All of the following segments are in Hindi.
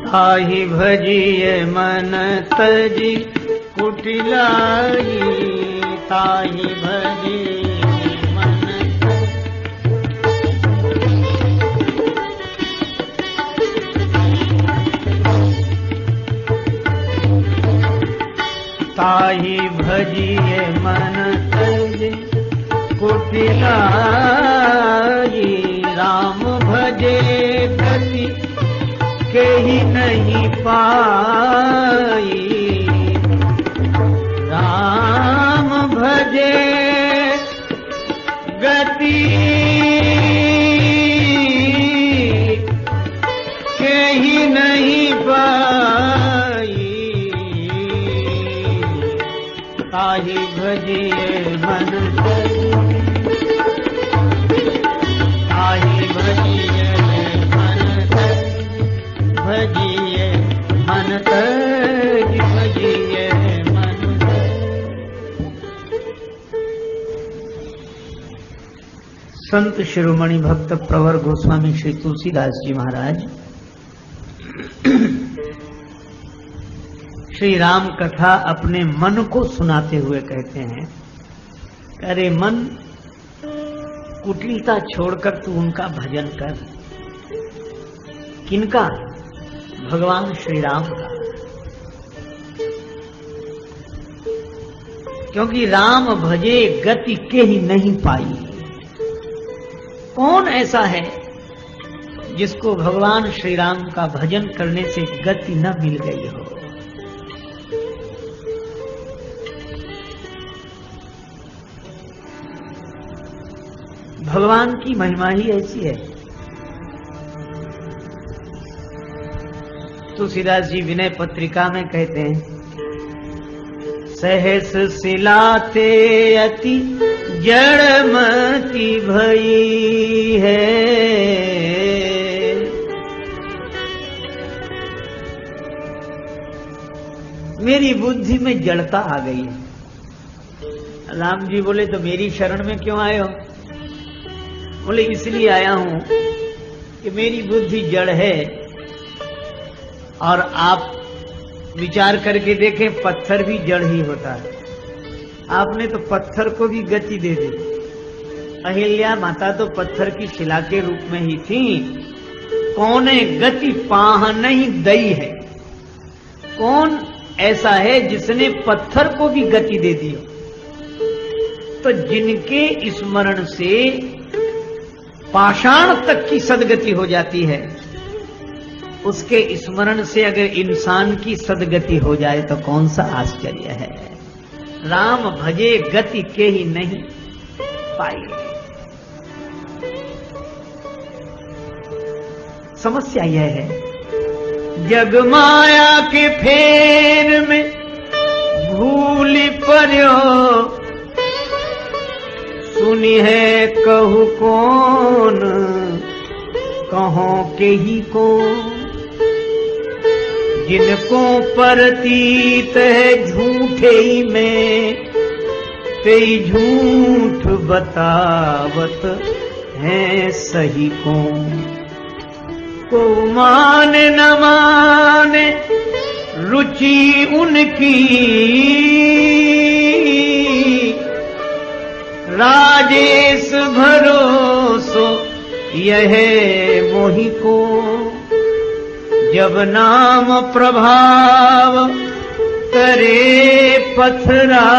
ताहि भजिए मन तजी कुटिलाई, ताहि भजिए मन ताहि भजिए मन तजी कुटिलाई, राम भजे गति केहि नहीं पाई, राम भजे गति केहि नहीं पाई, ताहि भजिए मन तजी, ताहि भजिए मन तजी, भजिए मन तजी, भजिए मन तजी। संत शिरोमणि भक्त प्रवर गोस्वामी श्री तुलसीदास जी महाराज श्री राम कथा अपने मन को सुनाते हुए कहते हैं, अरे मन, कुटिलता छोड़कर तू उनका भजन कर। किनका? भगवान श्री राम का। क्योंकि राम भजे गति के ही नहीं पाई। कौन ऐसा है जिसको भगवान श्री राम का भजन करने से गति न मिल गई हो? भगवान की महिमा ही ऐसी है। तुलसीदास जी विनय पत्रिका में कहते हैं, सहस सिलाते अति जड़मति भई है, मेरी बुद्धि में जड़ता आ गई है। राम जी बोले, तो मेरी शरण में क्यों आए हो? बोले, इसलिए आया हूं कि मेरी बुद्धि जड़ है, और आप विचार करके देखें, पत्थर भी जड़ ही होता है। आपने तो पत्थर को भी गति दे दी। अहिल्या माता तो पत्थर की शिला के रूप में ही थी। कौने गति पाह नहीं दई है? कौन ऐसा है जिसने पत्थर को भी गति दे दी? तो जिनके स्मरण से पाषाण तक की सदगति हो जाती है, उसके स्मरण से अगर इंसान की सदगति हो जाए तो कौन सा आश्चर्य है। राम भजे गति के ही नहीं पाई। समस्या यह है, जग माया के फेर में भूल पर्यो, सुनी है कहू कौन, कहो के ही कौन, जिनको प्रतीत है झूठे ही में, ते झूठ बतावत है सही कौन। को माने न माने रुचि उनकी, राजेश भरोसो यह मोहि को। जब नाम प्रभाव करे पथरा,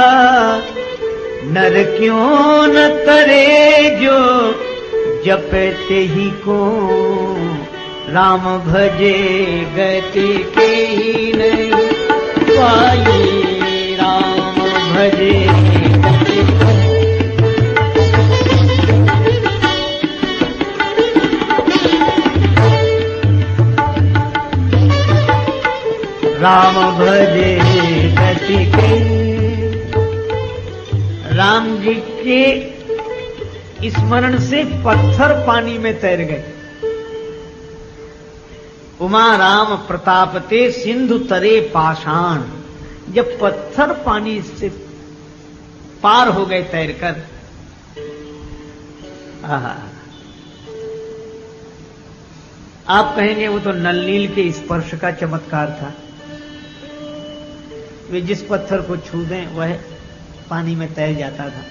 नर क्यों न करे जो जपते ही को। राम भजे गति के ही नहीं पाई, राम भजे गति के। राम भजे गति के। राम जी के स्मरण से पत्थर पानी में तैर गए। उमा राम प्रतापते सिंधु तरे पाषाण। जब पत्थर पानी से पार हो गए तैरकर, आप कहेंगे वो तो नल नील के स्पर्श का चमत्कार था, वे जिस पत्थर को छू दें वह पानी में तैर जाता था।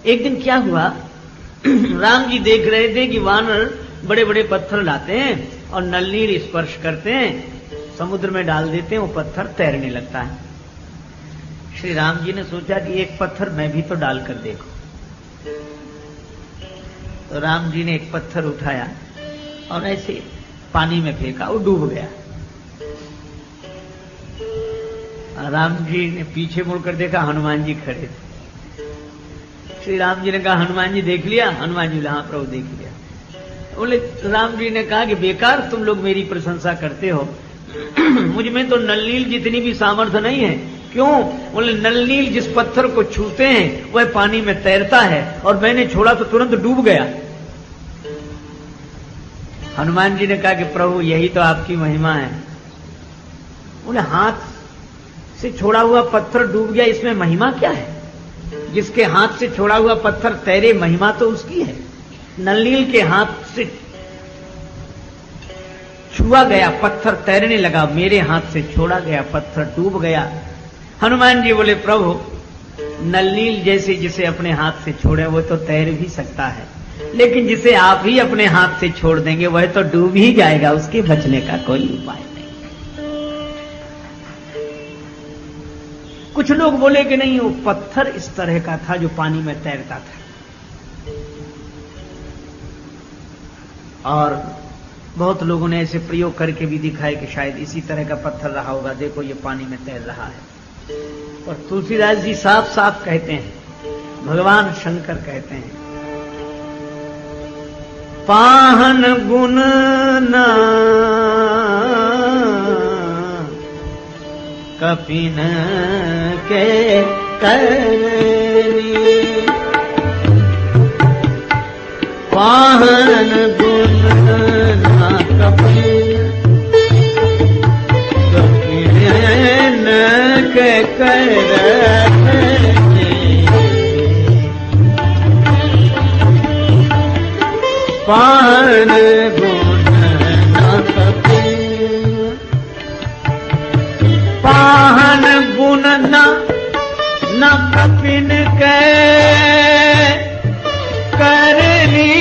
एक दिन क्या हुआ, राम जी देख रहे थे कि वानर बड़े बड़े पत्थर लाते हैं और नल नील स्पर्श करते हैं, समुद्र में डाल देते हैं, वो पत्थर तैरने लगता है। श्री राम जी ने सोचा कि एक पत्थर मैं भी तो डालकर देखूं। तो राम जी ने एक पत्थर उठाया और ऐसे पानी में फेंका, वो डूब गया। राम जी ने पीछे मुड़कर देखा, हनुमान जी खड़े थे। श्री राम जी ने कहा, हनुमान जी देख लिया? हनुमान जी बोले, हाँ प्रभु देख लिया। बोले, राम जी ने कहा कि बेकार तुम लोग मेरी प्रशंसा करते हो, मुझ में तो नलनील जितनी भी सामर्थ्य नहीं है। क्यों? बोले, नलनील जिस पत्थर को छूते हैं वह पानी में तैरता है और मैंने छोड़ा तो तुरंत डूब गया। हनुमान जी ने कहा कि प्रभु यही तो आपकी महिमा है। बोले, हाथ से छोड़ा हुआ पत्थर डूब गया, इसमें महिमा क्या है? जिसके हाथ से छोड़ा हुआ पत्थर तैरे, महिमा तो उसकी है। नलनील के हाथ से छुआ गया पत्थर तैरने लगा, मेरे हाथ से छोड़ा गया पत्थर डूब गया। हनुमान जी बोले, प्रभु नलनील जैसे जिसे अपने हाथ से छोड़े वो तो तैर भी सकता है, लेकिन जिसे आप ही अपने हाथ से छोड़ देंगे वह तो डूब ही जाएगा, उसके बचने का कोई उपाय नहीं। कुछ लोग बोले कि नहीं, वो पत्थर इस तरह का था जो पानी में तैरता था। और बहुत लोगों ने ऐसे प्रयोग करके भी दिखाए कि शायद इसी तरह का पत्थर रहा होगा, देखो ये पानी में तैर रहा है। और तुलसीदास जी साफ साफ कहते हैं, भगवान शंकर कहते हैं, पाहन गुण न कपिन के करनी, पाहन गुण न कपिन के करनी, पाहन गुण न कपिन, पाहन गुण न कपिन के करनी,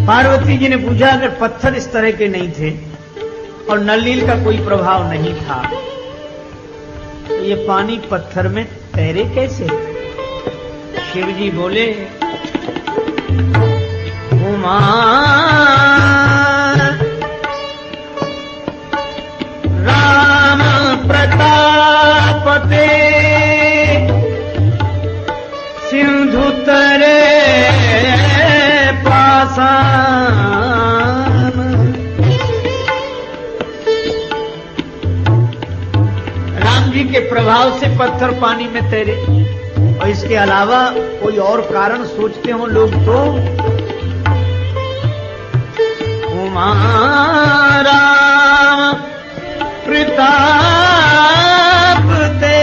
पार्वती जी ने पूछा, अगर पत्थर इस तरह के नहीं थे और नलनील का कोई प्रभाव नहीं था तो ये पानी पत्थर में तैरे कैसे? शिव जी बोले, उमा राम प्रताप ते सिंधु तरे राम जी के प्रभाव से पत्थर पानी में तैरे। और इसके अलावा कोई और कारण सोचते हो लोग तो, उमा राम प्रताप ते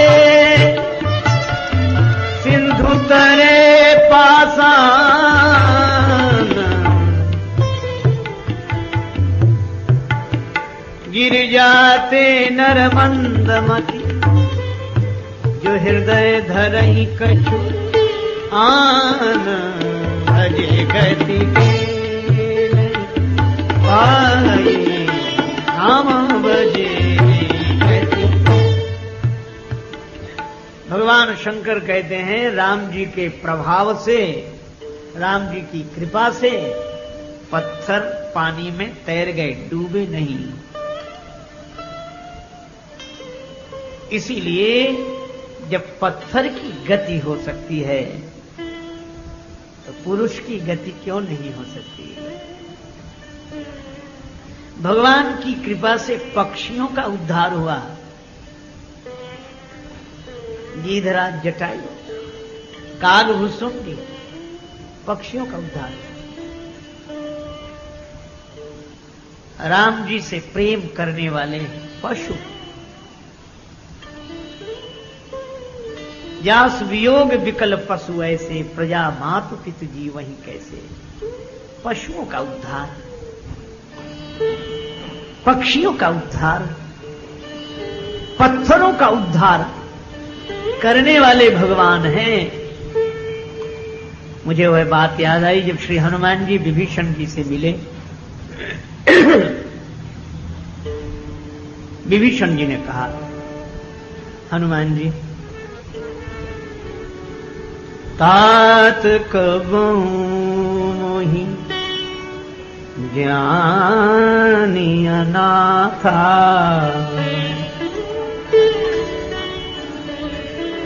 सिंधु तरे पासान, गिर जाते नरमंदमति, जो हृदय धरहि कछु आन, भजे गति के पाए, नाम भजे गति। भगवान शंकर कहते हैं, राम जी के प्रभाव से, राम जी की कृपा से पत्थर पानी में तैर गए, डूबे नहीं। इसीलिए जब पत्थर की गति हो सकती है तो पुरुष की गति क्यों नहीं हो सकती? भगवान की कृपा से पक्षियों का उद्धार हुआ। गीधराज जटायु, काग भुसुंडी, पक्षियों का उद्धार। राम जी से प्रेम करने वाले पशु, जास वियोग विकल पशु ऐसे, प्रजा मातु पितु जी वहीं कैसे। पशुओं का उद्धार, पक्षियों का उद्धार, पत्थरों का उद्धार करने वाले भगवान हैं। मुझे वह बात याद आई जब श्री हनुमान जी विभीषण जी से मिले। विभीषण जी ने कहा, हनुमान जी, तात कबहू मोहि ज्ञानिया नाथा,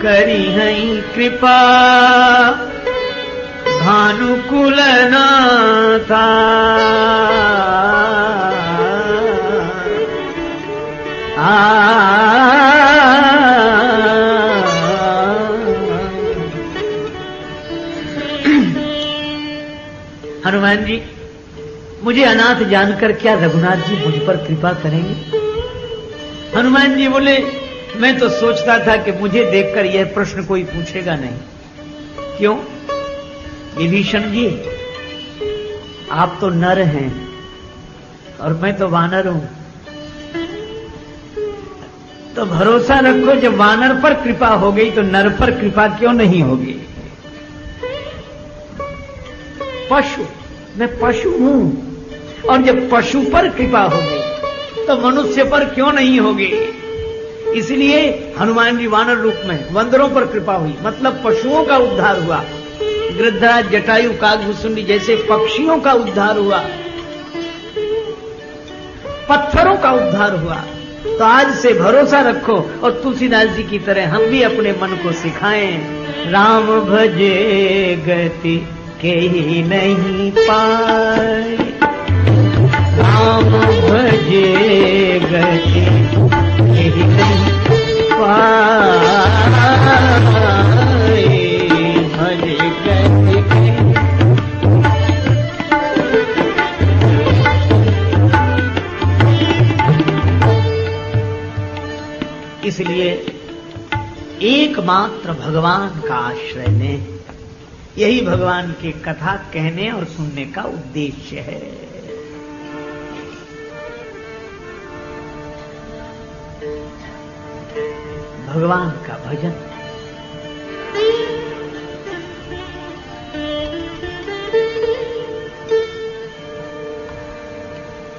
करी हई कृपा भानुकुल नाथा। हनुमान जी, मुझे अनाथ जानकर क्या रघुनाथ जी मुझ पर कृपा करेंगे? हनुमान जी बोले, मैं तो सोचता था कि मुझे देखकर यह प्रश्न कोई पूछेगा नहीं। क्यों? विभीषण जी, आप तो नर हैं और मैं तो वानर हूं, तो भरोसा रखो जब वानर पर कृपा हो गई तो नर पर कृपा क्यों नहीं होगी? पशु, मैं पशु हूं, और जब पशु पर कृपा हो गई तो मनुष्य पर क्यों नहीं होगी? इसलिए हनुमान जी वानर रूप में वंदरों पर कृपा हुई, मतलब पशुओं का उद्धार हुआ। गृद्धराज, जटायु, काग भुसुंडी जैसे पक्षियों का उद्धार हुआ, पत्थरों का उद्धार हुआ। तो आज से भरोसा रखो और तुलसीदास जी की तरह हम भी अपने मन को सिखाएं, राम भजे गति के ही नहीं पाए, राम भजे गति के ही नहीं पाए, भजे गति के। इसलिए एकमात्र भगवान का आश्रय लें, यही भगवान की कथा कहने और सुनने का उद्देश्य है। भगवान का भजन।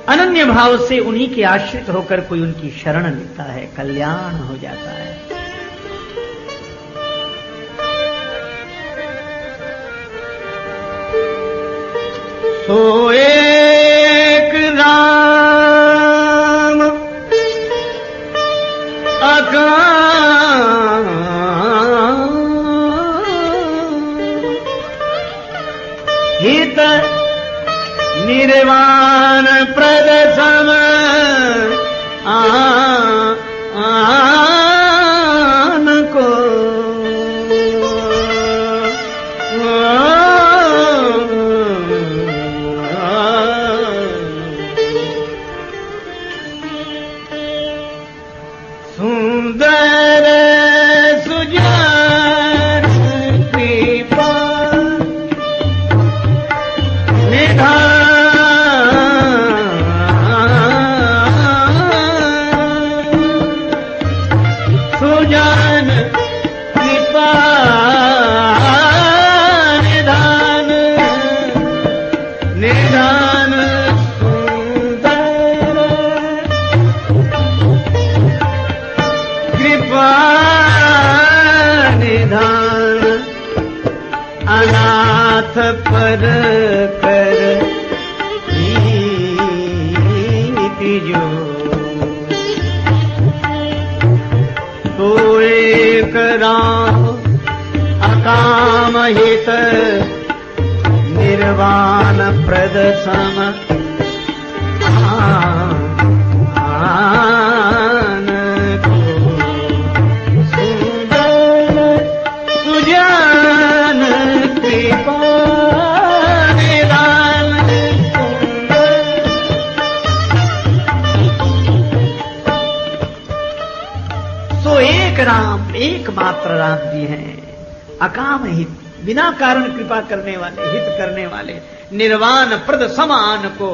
अनन्य भाव से उन्हीं के आश्रित होकर कोई उनकी शरण लेता है, कल्याण हो जाता है। तो एक राम अकाम हित निर्वाण प्रद सम आन को सुंदर सुजान कृपा सुजान कृपा निधान निधान सुंदर कृपा निधान अनाथ पर कर जो तो एक राम अकाम हित निर्वाण प्रद सम आन को सुंदर एक राम, एकमात्र राम जी हैं। अकाम हित, बिना कारण कृपा करने वाले, हित करने वाले, निर्वाण प्रद समान को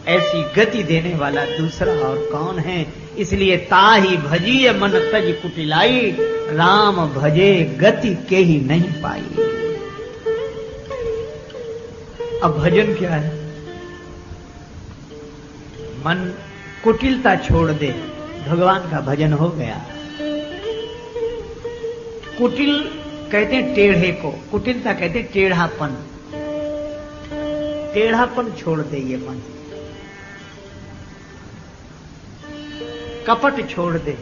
ऐसी गति देने वाला दूसरा और कौन है? इसलिए ताही भजिय मन तज कुटिलाई, राम भजे गति के ही नहीं पाई। अब भजन क्या है? मन कुटिलता छोड़ दे, भगवान का भजन हो गया। कुटिल कहते हैं टेढ़े को, कुटिलता कहते हैं टेढ़ापन। टेढ़ापन छोड़ दे ये मन, कपट छोड़ दे।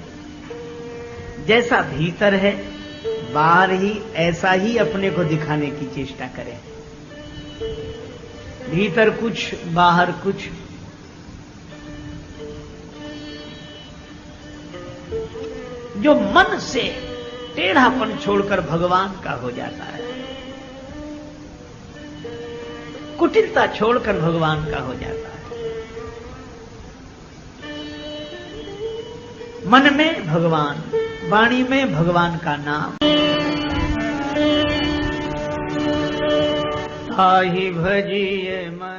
जैसा भीतर है बाहर ही ऐसा ही अपने को दिखाने की चेष्टा करें। भीतर कुछ बाहर कुछ। जो मन से टेढ़ापन छोड़कर भगवान का हो जाता है, कुटिलता छोड़कर भगवान का हो जाता है। मन में भगवान, वाणी में भगवान का नाम। ताहि भजिए मन